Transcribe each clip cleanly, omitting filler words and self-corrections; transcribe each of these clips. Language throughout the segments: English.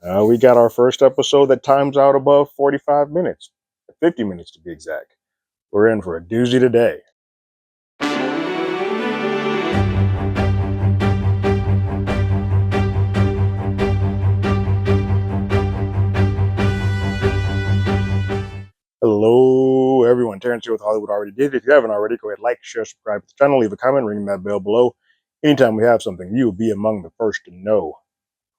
We got our first episode that times out above 45 minutes, 50 minutes to be exact. We're in for a doozy today. Hello, everyone. Terrence here with Hollywood Already Did. If you haven't already, go ahead, like, share, subscribe to the channel, leave a comment, ring that bell below. Anytime we have something, you will be among the first to know.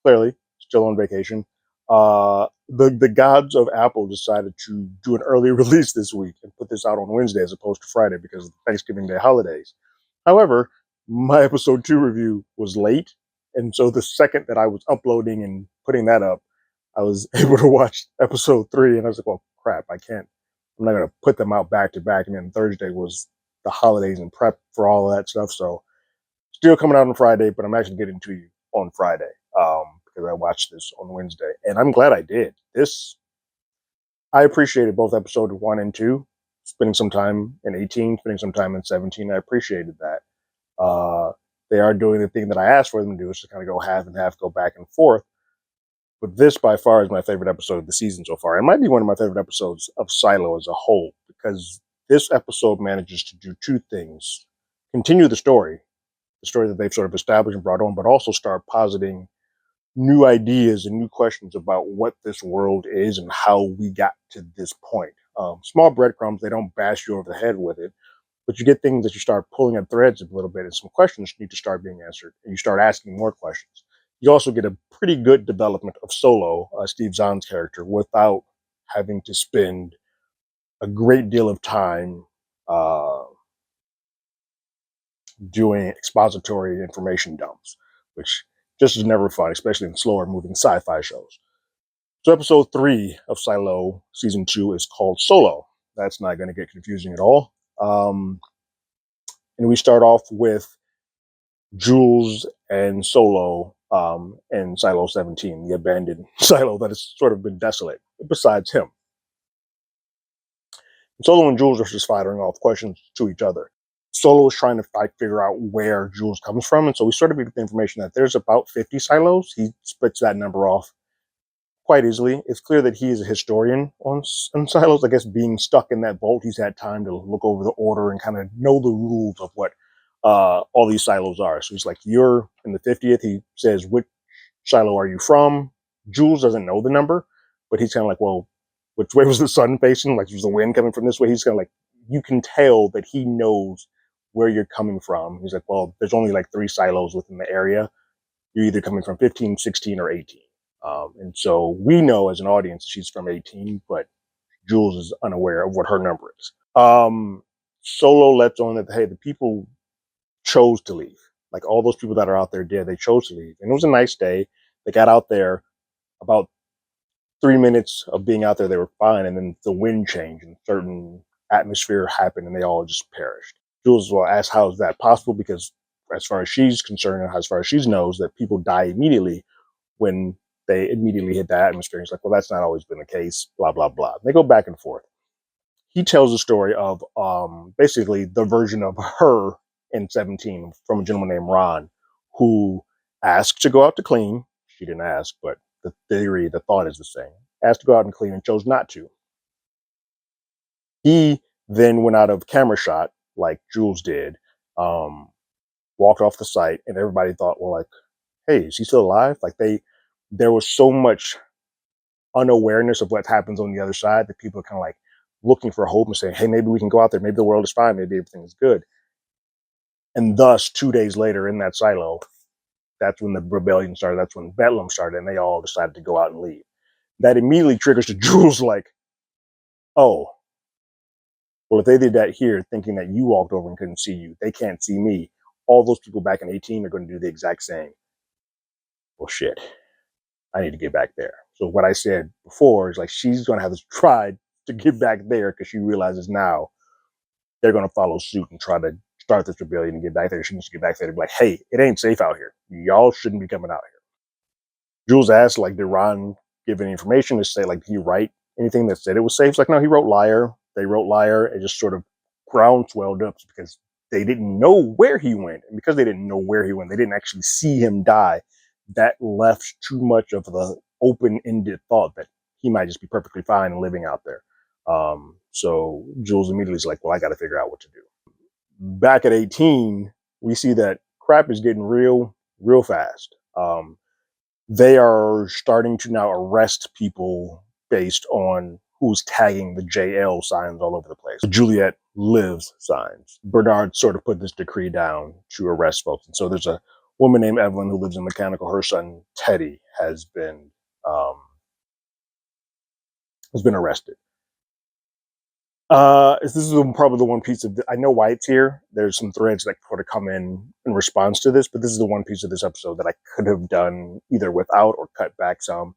Clearly, still on vacation. The gods of Apple decided to do an early release this week and put this out on Wednesday as opposed to Friday because of the Thanksgiving Day holidays. However, my episode 2 review was late, and so the second that I was uploading and putting that up, I was able to watch episode 3, and I was like, well, crap, I can't. I'm not going to put them out back to back. And then Thursday was the holidays and prep for all of that stuff. So still coming out on Friday, but I'm actually getting to you on Friday because I watched this on Wednesday, and I'm glad I did. I appreciated both episode 1 and 2, spending some time in 18, spending some time in 17. I appreciated that. They are doing the thing that I asked for them to do, is to kind of go half and half, go back and forth. But this, by far, is my favorite episode of the season so far. It might be one of my favorite episodes of Silo as a whole, because this episode manages to do two things: continue the story that they've sort of established and brought on, but also start positing new ideas and new questions about what this world is and how we got to this point. Small breadcrumbs, they don't bash you over the head with it, but you get things that you start pulling at threads a little bit, and some questions need to start being answered, and you start asking more questions. You also get a pretty good development of Solo, Steve Zahn's character, without having to spend a great deal of time doing expository information dumps, which just is never fun, especially in slower moving sci-fi shows. So episode 3 of Silo season 2 is called Solo. That's not going to get confusing at all. And we start off with Jules and Solo in Silo 17, the abandoned silo that has sort of been desolate, besides him. And Solo and Jules are just firing off questions to each other. Solo is trying to figure out where Jules comes from, and so we sort of get the information that there's about 50 silos. He splits that number off quite easily. It's clear that he is a historian on silos. I guess being stuck in that vault, he's had time to look over the order and kind of know the rules of what all these silos are. So he's like, you're in the 50th. He says, which silo are you from? Jules doesn't know the number, but he's kind of like, well, which way was the sun facing? Like, was the wind coming from this way? He's kind of like, you can tell that he knows where you're coming from. He's like, well, there's only like 3 silos within the area. You're either coming from 15, 16, or 18. And so we know as an audience she's from 18, but Jules is unaware of what her number is. Solo lets on that, hey, the people chose to leave. Like, all those people that are out there dead, they chose to leave. And it was a nice day. They got out there. About 3 minutes of being out there, they were fine. And then the wind changed and certain atmosphere happened and they all just perished. Jules will ask, how is that possible? Because as far as she's concerned and as far as she knows, that people die immediately when they immediately hit the atmosphere. He's like, well, that's not always been the case, blah, blah, blah. They go back and forth. He tells the story of basically the version of her in 17 from a gentleman named Ron, who asked to go out to clean. She didn't ask, but the thought is the same. Asked to go out and clean and chose not to. He then went out of camera shot like Jules did, walked off the site, and everybody thought, well, like, hey, is he still alive? Like, there was so much unawareness of what happens on the other side that people are kind of like looking for hope and saying, hey, maybe we can go out there. Maybe the world is fine. Maybe everything is good. And thus, 2 days later in that silo, that's when the rebellion started. That's when Bedlam started, and they all decided to go out and leave. That immediately triggers to Jules like, oh, well, if they did that here, thinking that you walked over and couldn't see you, they can't see me. All those people back in 18 are going to do the exact same. Well, shit, I need to get back there. So what I said before is like, she's going to have to try to get back there because she realizes now they're going to follow suit and try to start this rebellion and get back there. She needs to get back there to be like, hey, it ain't safe out here. Y'all shouldn't be coming out here. Jules asked, like, did Ron give any information to say, like, did he write anything that said it was safe? It's like, no, he wrote liar. They wrote liar. It just sort of groundswelled up because they didn't know where he went. And because they didn't know where he went, they didn't actually see him die. That left too much of the open-ended thought that he might just be perfectly fine and living out there. So Jules immediately is like, well, I got to figure out what to do. Back at 18, we see that crap is getting real fast. They are starting to now arrest people based on who's tagging the JL signs all over the place. The Juliet lives signs. Bernard sort of put this decree down to arrest folks. And so there's a woman named Evelyn who lives in Mechanical. Her son, Teddy, has been arrested. This is probably the one piece of I know why it's here. There's some threads that sort of come in response to this, but this is the one piece of this episode that I could have done either without or cut back some.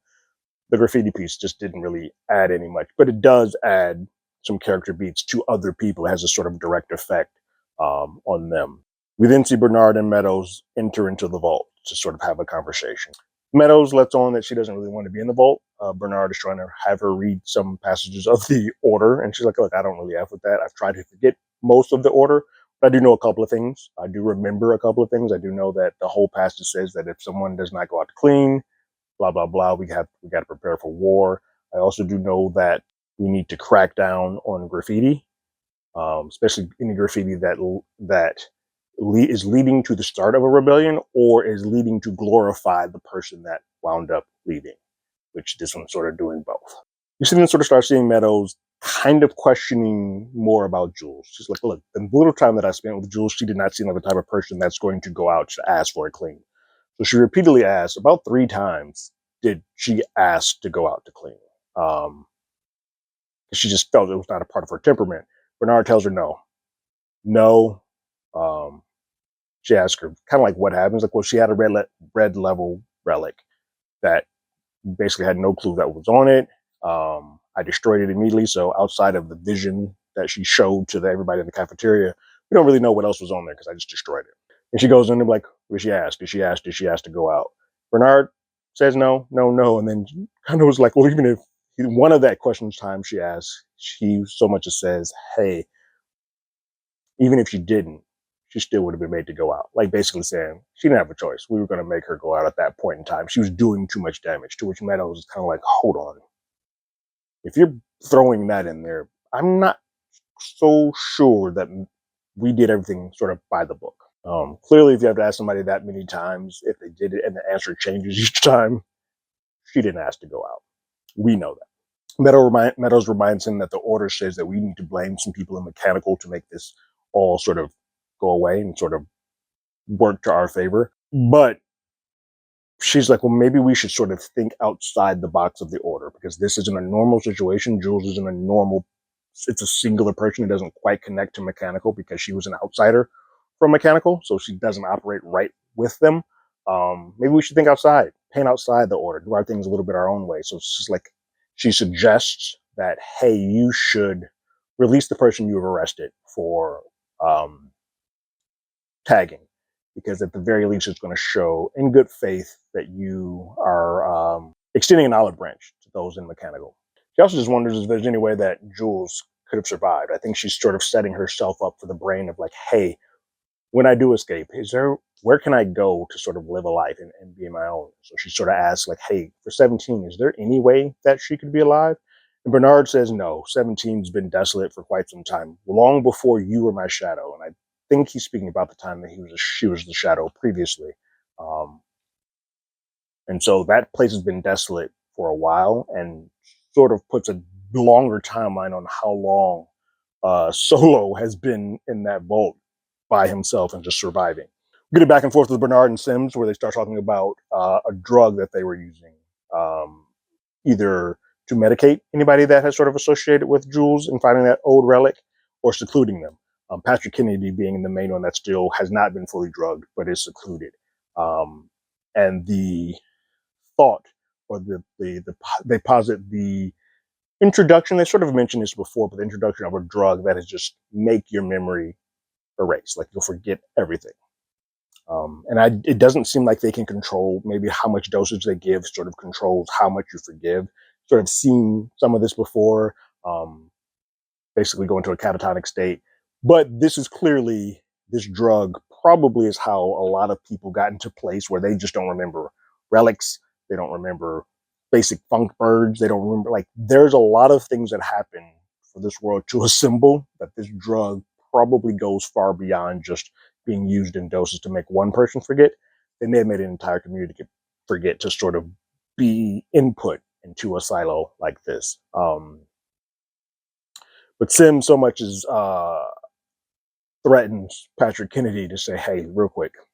The graffiti piece just didn't really add any much, but it does add some character beats to other people. It has a sort of direct effect on them. We then see Bernard and Meadows enter into the vault to sort of have a conversation. Meadows lets on that she doesn't really want to be in the vault. Bernard is trying to have her read some passages of the order, and she's like, look, I don't really F with that. I've tried to forget most of the order, but I do know a couple of things. I do remember a couple of things. I do know that the whole passage says that if someone does not go out to clean, blah, blah, blah, we got to prepare for war. I also do know that we need to crack down on graffiti, especially any graffiti that is leading to the start of a rebellion or is leading to glorify the person that wound up leading, which this one's sort of doing both. You see them sort of start seeing Meadows kind of questioning more about Jules. She's like, look, the little time that I spent with Jules, she did not seem like the type of person that's going to go out to ask for a clean. So she repeatedly asked, about 3 times did she ask to go out to clean. She just felt it was not a part of her temperament. Bernard tells her no. She asked her kind of like what happens. Like, well, she had a red level relic that basically had no clue that was on it. I destroyed it immediately. So outside of the vision that she showed to everybody in the cafeteria, we don't really know what else was on there because I just destroyed it. And she goes in and like, what did she ask? Did she ask to go out? Bernard says no. And then kind of was like, well, even if one of that questions time she asks, she so much as says, hey, even if she didn't, she still would have been made to go out. Like basically saying she didn't have a choice. We were going to make her go out at that point in time. She was doing too much damage, to which Meadows is kind of like, hold on. If you're throwing that in there, I'm not so sure that we did everything sort of by the book. Clearly, if you have to ask somebody that many times, if they did it and the answer changes each time, she didn't ask to go out. We know that. Meadows reminds him that the order says that we need to blame some people in Mechanical to make this all sort of go away and sort of work to our favor. But she's like, well, maybe we should sort of think outside the box of the order because this isn't a normal situation. Jules isn't a normal, it's a singular person who doesn't quite connect to Mechanical because she was an outsider from Mechanical. So she doesn't operate right with them. Maybe we should think outside, paint outside the order, do our things a little bit our own way. So it's just like, she suggests that, hey, you should release the person you have arrested for tagging, because at the very least it's going to show in good faith that you are extending an olive branch to those in Mechanical. She also just wonders if there's any way that Jules could have survived. I think she's sort of setting herself up for the brain of like, hey, when I do escape, where can I go to sort of live a life and be my own? So she sort of asks like, hey, for 17, is there any way that she could be alive? And Bernard says, no, 17's been desolate for quite some time, long before you were my shadow. And I think he's speaking about the time that she was the shadow previously. And so that place has been desolate for a while and sort of puts a longer timeline on how long Solo has been in that vault by himself and just surviving. We get it back and forth with Bernard and Sims where they start talking about a drug that they were using, either to medicate anybody that has sort of associated with Jules and finding that old relic or secluding them. Patrick Kennedy being the main one that still has not been fully drugged, but is secluded. And the thought or they posit the introduction, they sort of mentioned this before, but the introduction of a drug that is just make your memory erase, like you'll forget everything. It doesn't seem like they can control maybe how much dosage they give sort of controls how much you forgive. Sort of seen some of this before, basically go into a catatonic state. But this drug probably is how a lot of people got into place where they just don't remember relics. They don't remember basic funk birds. They don't remember. Like, there's a lot of things that happen for this world to assemble that this drug probably goes far beyond just being used in doses to make one person forget. They may have made an entire community forget to sort of be input into a silo like this. But Sim so much as threatens Patrick Kennedy to say, "Hey, real quick, I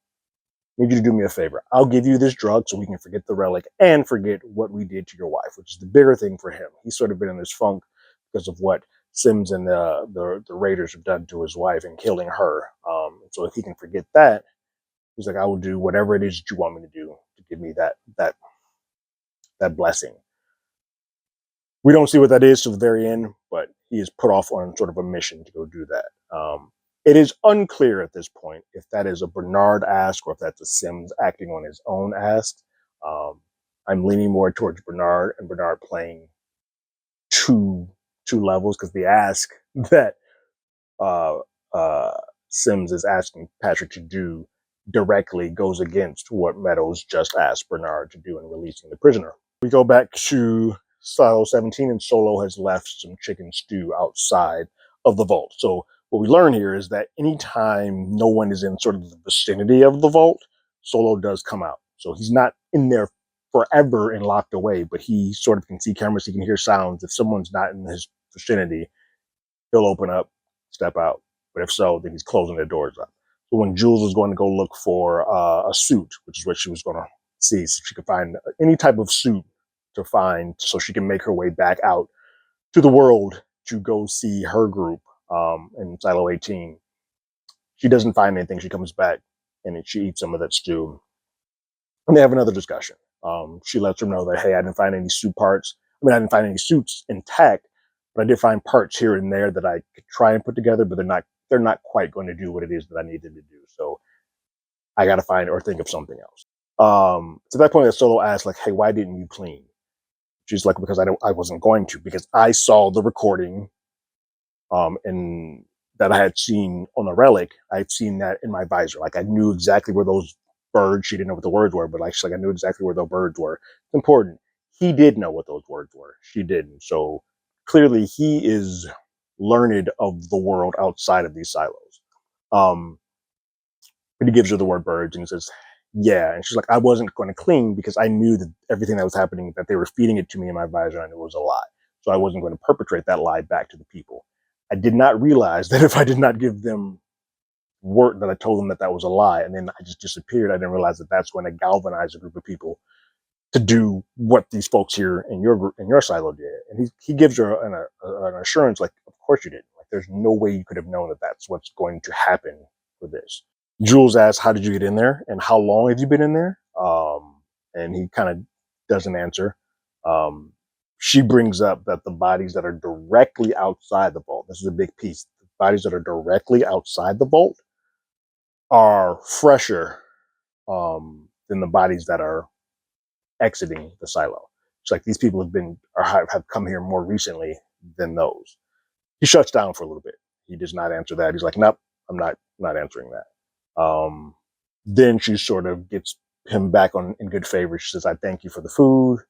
need you to do me a favor. I'll give you this drug so we can forget the relic and forget what we did to your wife," which is the bigger thing for him. He's sort of been in this funk because of what Sims and the Raiders have done to his wife and killing her. So if he can forget that, he's like, "I will do whatever it is that you want me to do to give me that blessing." We don't see what that is till the very end, but he is put off on sort of a mission to go do that. It is unclear at this point if that is a Bernard ask or if that's a Sims acting on his own ask. Um, I'm leaning more towards Bernard and Bernard playing two levels, because the ask that uh, uh, Sims is asking Patrick to do directly goes against what Meadows just asked Bernard to do in releasing the prisoner. We go back to Silo 17, and Solo has left some chicken stew outside of the vault. So what we learn here is that anytime no one is in sort of the vicinity of the vault, Solo does come out. So he's not in there forever and locked away, but he sort of can see cameras, he can hear sounds. If someone's not in his vicinity, he'll open up, step out. But if so, then he's closing the doors up. So when Jules was going to go look for a suit, which is what she was going to see, so she could find any type of suit to find so she can make her way back out to the world to go see her group in Silo 18. She doesn't find anything. She comes back and she eats some of that stew. And they have another discussion. She lets her know that, hey, I didn't find any suit parts. I didn't find any suits intact, but I did find parts here and there that I could try and put together, but they're not quite going to do what it is that I need them to do. So I got to find or think of something else. To that point, that Solo asks, like, hey, why didn't you clean? She's like, because I wasn't going to, because I saw the recording and that I had seen on the relic. I'd seen that in my visor. Like, I knew exactly where those birds, she didn't know what the words were, but like, I knew exactly where those birds were. It's important. He did know what those words were. She didn't. So clearly he is learned of the world outside of these silos. But he gives her the word birds and he says, yeah. And she's like, I wasn't going to clean because I knew that everything that was happening, that they were feeding it to me in my visor, and it was a lie. So I wasn't going to perpetrate that lie back to the people. I did not realize that if I did not give them word that I told them that that was a lie, and then I just disappeared, I didn't realize that that's going to galvanize a group of people to do what these folks here in your group, in your silo did. And he gives her an assurance, like, of course you didn't. Like, there's no way you could have known that that's what's going to happen for this. Jules asks, how did you get in there? And how long have you been in there? And he kind of doesn't answer. She brings up that the bodies that are directly outside the vault, this is a big piece, the bodies that are directly outside the vault are fresher than the bodies that are exiting the silo. It's like these people have come here more recently than those. He shuts down for a little bit. He does not answer that. He's like, nope, I'm not answering that. Then she sort of gets him back in good favor. She says, I thank you for the food.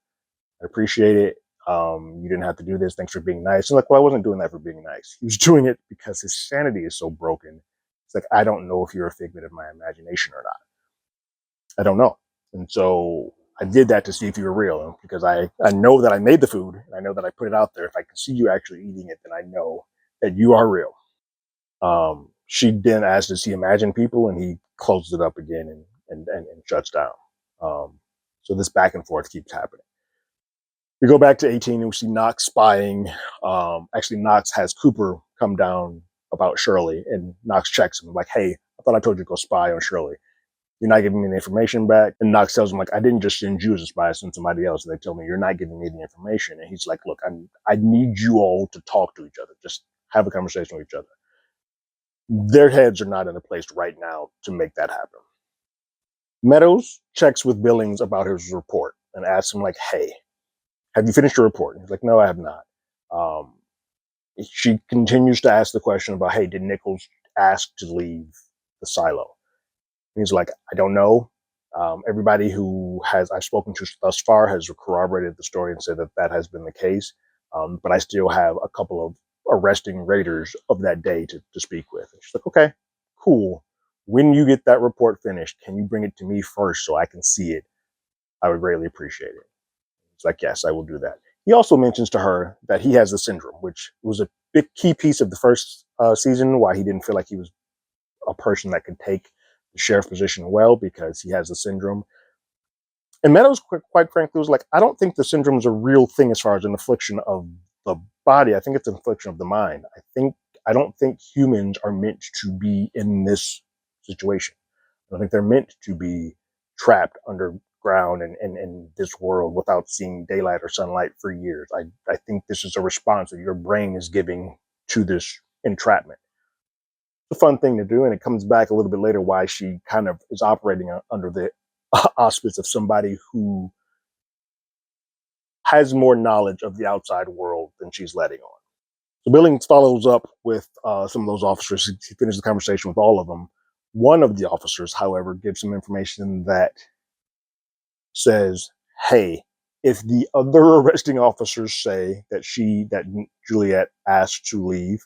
I appreciate it. You didn't have to do this. Thanks for being nice. And like, well, I wasn't doing that for being nice. He was doing it because his sanity is so broken. It's like, I don't know if you're a figment of my imagination or not. I don't know. And so I did that to see if you were real, because I know that I made the food and I know that I put it out there. If I can see you actually eating it, then I know that you are real. She then asks, does he imagine people? And he closes it up again and shuts down. So this back and forth keeps happening. We go back to 18 and we see Knox spying. Actually, Knox has Cooper come down about Shirley, and Knox checks him like, hey, I thought I told you to go spy on Shirley. You're not giving me the information back. And Knox tells him, like, I didn't just send you as a spy, I sent somebody else. And they tell me you're not giving me the information. And he's like, look, I need you all to talk to each other. Just have a conversation with each other. Their heads are not in a place right now to make that happen. Meadows checks with Billings about his report and asks him, like, hey, have you finished your report? And he's like, no, I have not. She continues to ask the question about, hey, did Nichols ask to leave the silo? And he's like, I don't know. Everybody who I've spoken to thus far has corroborated the story and said that that has been the case. But I still have a couple of arresting raiders of that day to speak with. And she's like, okay, cool. When you get that report finished, can you bring it to me first so I can see it? I would greatly appreciate it. It's like, yes, I will do that. He also mentions to her that he has the syndrome, which was a big key piece of the first season, why he didn't feel like he was a person that could take the sheriff position well, because he has the syndrome. And Meadows, quite frankly, was like, I don't think the syndrome is a real thing as far as an affliction of the body. I think it's an affliction of the mind. I don't think humans are meant to be in this situation. I don't think they're meant to be trapped underground and this world without seeing daylight or sunlight for years. I think this is a response that your brain is giving to this entrapment. It's a fun thing to do, and it comes back a little bit later why she kind of is operating under the auspice of somebody who has more knowledge of the outside world than she's letting on. So Billings follows up with some of those officers. He finishes the conversation with all of them. One of the officers, however, gives some information that says, hey, if the other arresting officers say that Juliet asked to leave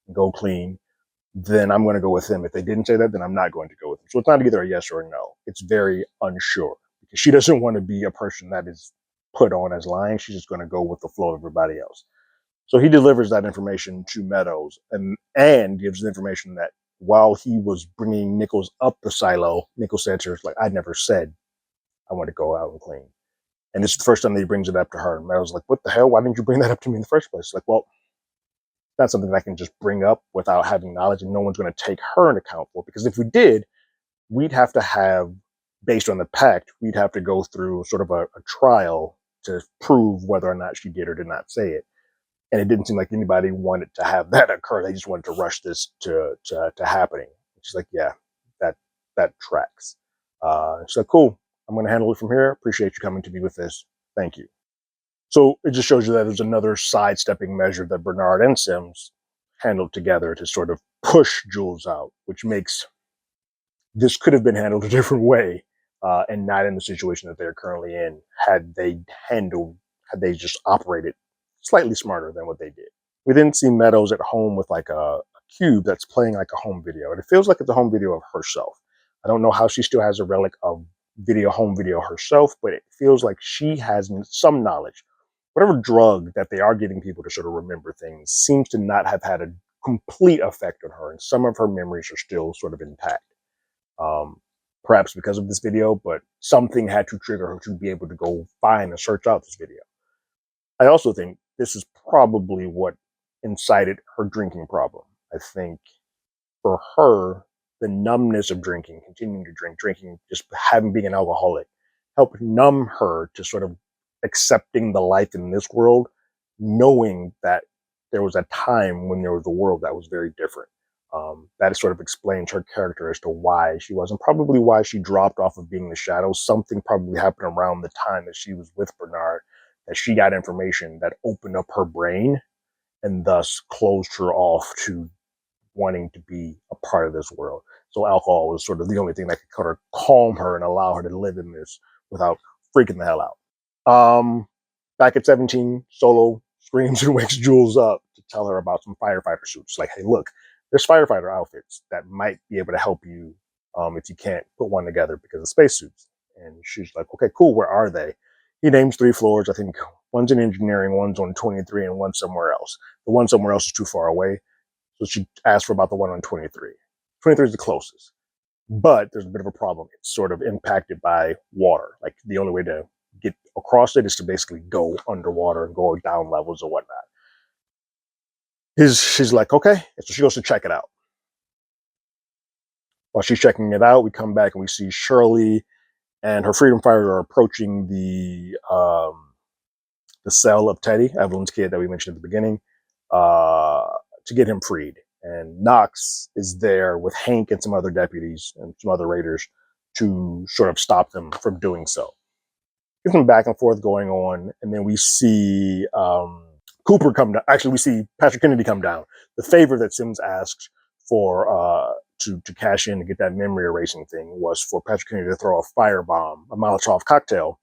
and go clean, then I'm going to go with them. If they didn't say that, then I'm not going to go with them. So it's not either a yes or a no. It's very unsure, because she doesn't want to be a person that is put on as lying. She's just going to go with the flow of everybody else. So he delivers that information to Meadows and gives the information that while he was bringing Nichols up the silo, Nichols said to her, like, I never said I want to go out and clean. And this is the first time that he brings it up to her. And Meadows is like, what the hell? Why didn't you bring that up to me in the first place? Like, well, not something that I can just bring up without having knowledge, and no one's going to take her in account for. Because if we did, we'd have to have, based on the pact, we'd have to go through sort of a trial to prove whether or not she did or did not say it. And it didn't seem like anybody wanted to have that occur. They just wanted to rush this to happening. She's like, yeah, that tracks. She's like, cool, I'm going to handle it from here. Appreciate you coming to me with this. Thank you. So it just shows you that there's another sidestepping measure that Bernard and Sims handled together to sort of push Jules out, which makes this could have been handled a different way and not in the situation that they're currently in had they just operated slightly smarter than what they did. We then see Meadows at home with like a cube that's playing like a home video, and it feels like it's a home video of herself. I don't know how she still has a relic of home video herself, but it feels like she has some knowledge. Whatever drug that they are giving people to sort of remember things seems to not have had a complete effect on her, and some of her memories are still sort of intact. Perhaps because of this video, but something had to trigger her to be able to go find and search out this video. I also think this is probably what incited her drinking problem. I think for her, the numbness of drinking, continuing to drinking, just having being an alcoholic, helped numb her to sort of accepting the life in this world, knowing that there was a time when there was a world that was very different. That sort of explains her character as to why she was, and probably why she dropped off of being the shadow. Something probably happened around the time that she was with Bernard, that she got information that opened up her brain and thus closed her off to wanting to be a part of this world. So alcohol was sort of the only thing that could kind of calm her and allow her to live in this without freaking the hell out. Back at 17, Solo screams and wakes Jules up to tell her about some firefighter suits. Like, hey, look, there's firefighter outfits that might be able to help you if you can't put one together because of spacesuits. And she's like, okay, cool, where are they? He names 3 floors. I think one's in engineering, one's on 23, and one's somewhere else. The one somewhere else is too far away. So she asked for about the one on 23. 23 is the closest. But there's a bit of a problem. It's sort of impacted by water. Like, the only way to get across it is to basically go underwater and go down levels or whatnot. She's like, okay. And so she goes to check it out. While she's checking it out, we come back and we see Shirley and her freedom fighters are approaching the cell of Teddy, Evelyn's kid that we mentioned at the beginning, to get him freed. And Knox is there with Hank and some other deputies and some other raiders to sort of stop them from doing so. There's some back and forth going on, and then we see Cooper come down. Actually, we see Patrick Kennedy come down. The favor that Sims asked for to cash in to get that memory erasing thing was for Patrick Kennedy to throw a firebomb, a Molotov cocktail,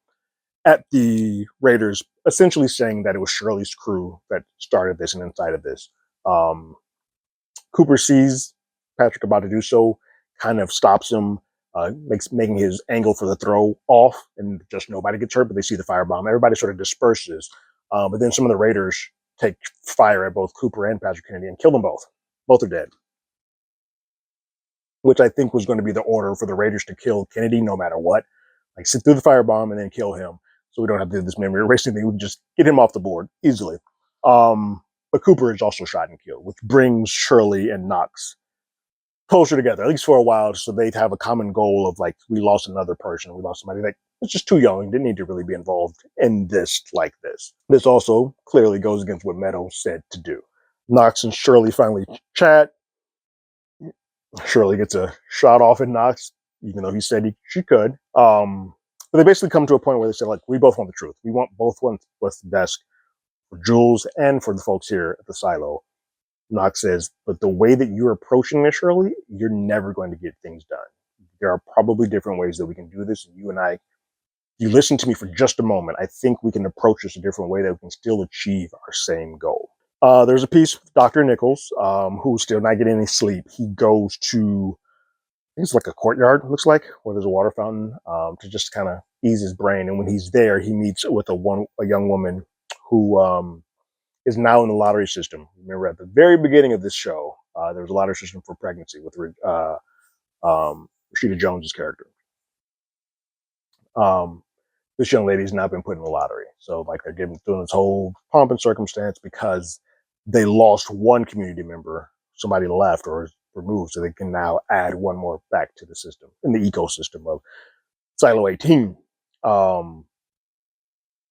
at the Raiders, essentially saying that it was Shirley's crew that started this and incited this. Um, Cooper sees Patrick about to do so, kind of stops him, making his angle for the throw off, and just nobody gets hurt, but they see the firebomb. Everybody sort of disperses, but then some of the Raiders take fire at both Cooper and Patrick Kennedy and kill them both. Both are dead, which I think was going to be the order for the Raiders to kill Kennedy no matter what. Like, sit through the firebomb and then kill him, so we don't have to do this memory erasing thing. We can just get him off the board easily. But Cooper is also shot and killed, which brings Shirley and Knox closer together, at least for a while, so they'd have a common goal of, like, we lost another person, we lost somebody that was just too young, didn't need to really be involved in this like this. This also clearly goes against what Meadows said to do. Knox and Shirley finally chat. Shirley gets a shot off at Knox, even though he said she could. But they basically come to a point where they say, like, we both want the truth. We both want what's the best for Jules and for the folks here at the silo. Knox says, but the way that you're approaching this, Shirley, you're never going to get things done. There are probably different ways that we can do this. And you and I, you listen to me for just a moment, I think we can approach this a different way that we can still achieve our same goal. There's a piece with Dr. Nichols, who's still not getting any sleep. He goes to, I think it's like a courtyard, looks like, where there's a water fountain, to just kind of ease his brain. And when he's there, he meets with a young woman who is now in the lottery system. Remember, at the very beginning of this show, there was a lottery system for pregnancy with Rashida Jones's character. This young lady's now been put in the lottery. So, like, they're doing this whole pomp and circumstance because they lost one community member. Somebody left or is removed, so they can now add one more back to the system, in the ecosystem of Silo 18.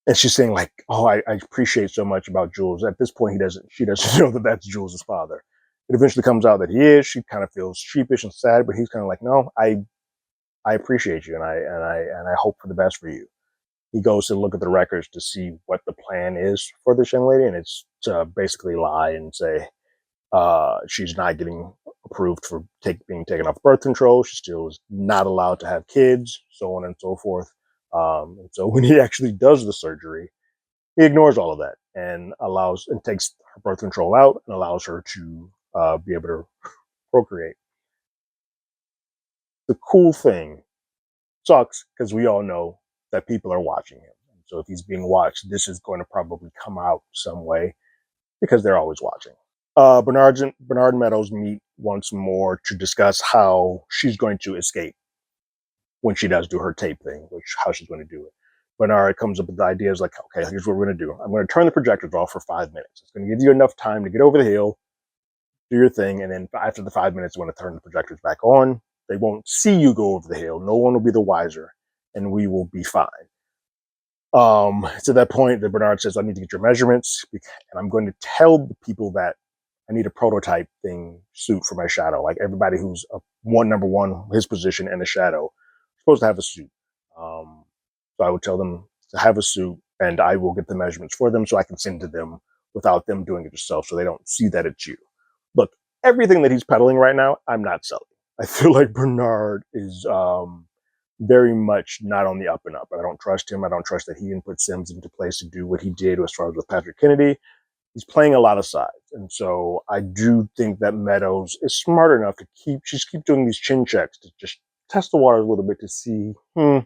And she's saying, like, oh, I appreciate so much about Jules. At this point, she doesn't know that that's Jules' father. It eventually comes out that he is. She kind of feels sheepish and sad, but he's kind of like, no, I appreciate you, and I hope for the best for you. He goes to look at the records to see what the plan is for this young lady, and it's to basically lie and say she's not getting approved for being taken off birth control. She still is not allowed to have kids, so on and so forth. And so when he actually does the surgery, he ignores all of that and takes her birth control out and allows her to be able to procreate. The cool thing sucks because we all know that people are watching him. So if he's being watched, this is going to probably come out some way because they're always watching. Bernard and Meadows meet once more to discuss how she's going to escape when she does do her tape thing, how she's going to do it. Bernard comes up with the ideas like, okay, here's what we're going to do. I'm going to turn the projectors off for 5 minutes. It's going to give you enough time to get over the hill, do your thing, and then after the 5 minutes, I'm going to turn the projectors back on. They won't see you go over the hill. No one will be the wiser, and we will be fine. To that point, that Bernard says, I need to get your measurements, and I'm going to tell the people that I need a prototype suit for my shadow. Like, everybody who's number one, his position in the shadow, supposed to have a suit. So I would tell them to have a suit, and I will get the measurements for them so I can send to them without them doing it yourself, so they don't see that it's you. Look, everything that he's peddling right now, I'm not selling. I feel like Bernard is very much not on the up and up. I don't trust him. I don't trust that he can put Sims into place to do what he did as far as with Patrick Kennedy. He's playing a lot of sides. And so I do think that Meadows is smart enough to keep doing these chin checks to just test the water a little bit to see, do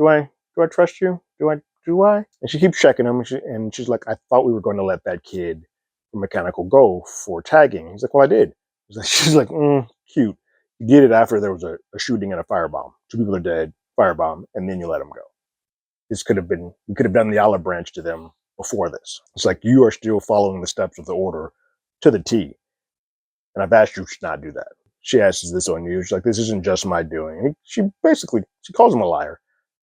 I trust you? Do I? And she keeps checking him, and she's like, I thought we were going to let that kid from Mechanical go for tagging. He's like, well, I did. She's like, cute. You did it after there was a shooting and a firebomb. 2 people are dead, firebomb, and then you let him go. We could have done the olive branch to them before this. It's like, you are still following the steps of the order to the T. And I've asked you to not do that. She asks, is this on you? She's like, this isn't just my doing. And she calls him a liar.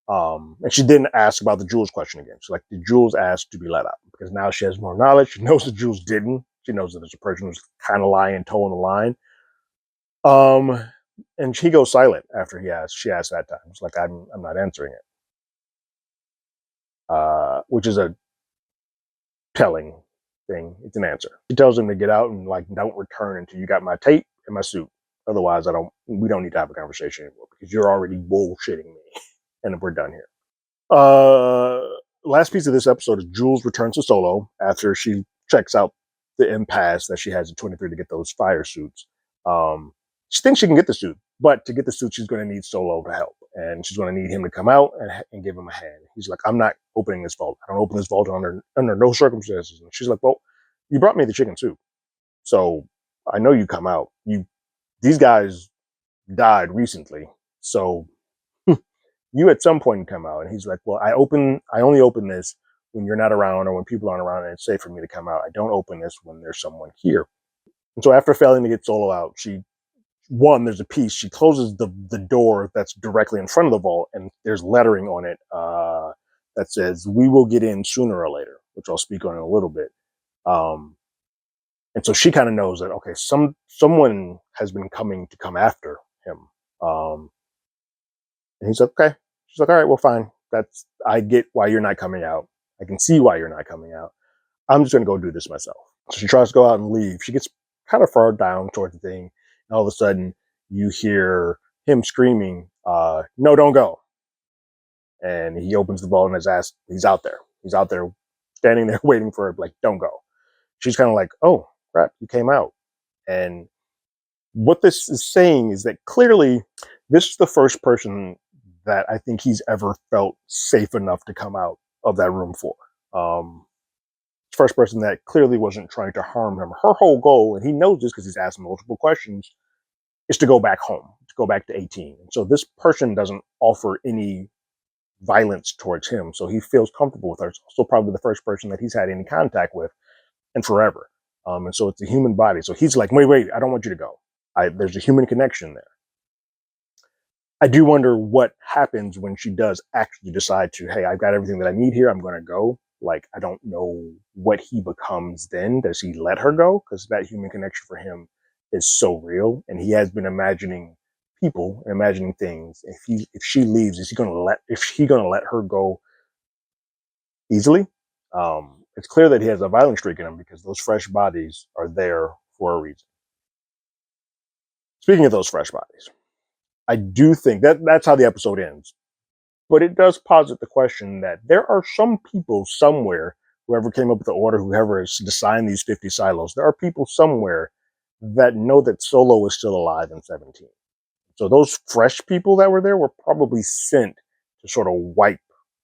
And she didn't ask about the Jules question again. She's like, did Jules ask to be let out? Because now she has more knowledge. She knows that Jules didn't. She knows that there's a person who's kind of lying, toeing the line. And she goes silent after she asked that time. It's like, I'm not answering it. Which is a telling thing. It's an answer. She tells him to get out and, like, don't return until you got my tape and my suit. Otherwise, we don't need to have a conversation anymore because you're already bullshitting me, and we're done here. Last piece of this episode is Jules returns to Solo after she checks out the impasse that she has in 23 to get those fire suits. She thinks she can get the suit, but to get the suit, she's going to need Solo to help, and she's going to need him to come out and give him a hand. He's like, "I'm not opening this vault. I don't open this vault under no circumstances." And she's like, "Well, you brought me the chicken soup, so I know you come out. These guys died recently, so you at some point come out." And he's like, "Well, I only open this when you're not around or when people aren't around, and it's safe for me to come out. I don't open this when there's someone here." And so after failing to get Solo out, there's a piece. She closes the door that's directly in front of the vault, and there's lettering on it that says, "We will get in sooner or later," which I'll speak on in a little bit. And so she kind of knows that, okay, someone has been coming to come after him. And he's like, "Okay." She's like, "All right, well, fine. I get why you're not coming out. I can see why you're not coming out. I'm just going to go do this myself." So she tries to go out and leave. She gets kind of far down towards the thing. And all of a sudden, you hear him screaming, "No, don't go." And he opens the vault and his ass, he's out there. He's out there standing there waiting for her, like, "Don't go." She's kind of like, "Oh, crap, you came out." And what this is saying is that clearly this is the first person that I think he's ever felt safe enough to come out of that room for. First person that clearly wasn't trying to harm him. Her whole goal, and he knows this because he's asked multiple questions, is to go back home, to go back to 18. And so this person doesn't offer any violence towards him. So he feels comfortable with her. It's also probably the first person that he's had any contact with in forever. And so it's a human body. So he's like, wait, I don't want you to go. There's a human connection there. I do wonder what happens when she does actually decide to, "Hey, I've got everything that I need here. I'm going to go." Like, I don't know what he becomes then. Does he let her go? Because that human connection for him is so real. And he has been imagining people, imagining things. If she leaves, is he going to let her go easily? It's clear that he has a violent streak in him because those fresh bodies are there for a reason. Speaking of those fresh bodies, I do think that's how the episode ends. But it does posit the question that there are some people somewhere, whoever came up with the order, whoever has designed these 50 silos, there are people somewhere that know that Solo is still alive in 17. So those fresh people that were there were probably sent to sort of wipe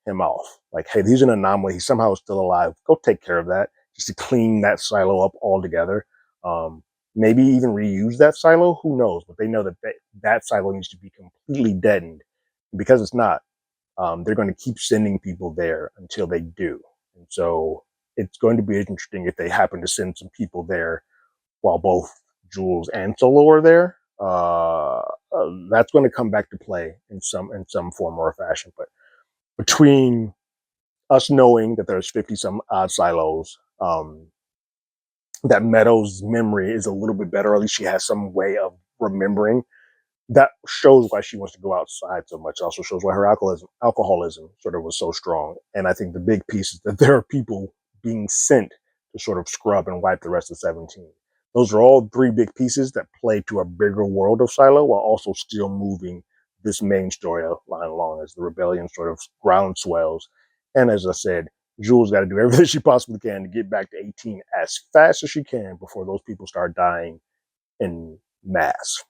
him off. Like, hey, he's an anomaly. He somehow is still alive. Go take care of that, just to clean that silo up altogether. Maybe even reuse that silo. Who knows? But they know that silo needs to be completely deadened. And because it's not, they're going to keep sending people there until they do. And so it's going to be interesting if they happen to send some people there while both Jules and Solo are there. That's going to come back to play in some form or fashion. But between us knowing that there's 50 some odd silos, that Meadows' memory is a little bit better, or at least she has some way of remembering. That shows why she wants to go outside so much. It also shows why her alcoholism sort of was so strong. And I think the big piece is that there are people being sent to sort of scrub and wipe the rest of 17. Those are all three big pieces that play to a bigger world of Silo while also still moving this main storyline along as the rebellion sort of ground swells. And as I said, Jules got to do everything she possibly can to get back to 18 as fast as she can before those people start dying in mass.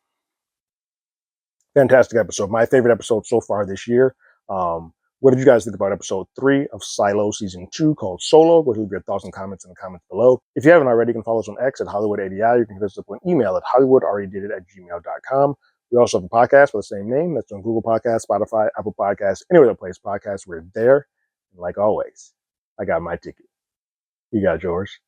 Fantastic episode. My favorite episode so far this year. What did you guys think about episode 3 of Silo season 2 called Solo? Go ahead and leave your thoughts and comments in the comments below. If you haven't already, you can follow us on X at HollywoodADI. You can hit us up on email at HollywoodAlreadydidit@gmail.com. We also have a podcast with the same name. That's on Google Podcasts, Spotify, Apple Podcasts, anywhere that plays podcasts. We're there. And like always, I got my ticket. You got yours.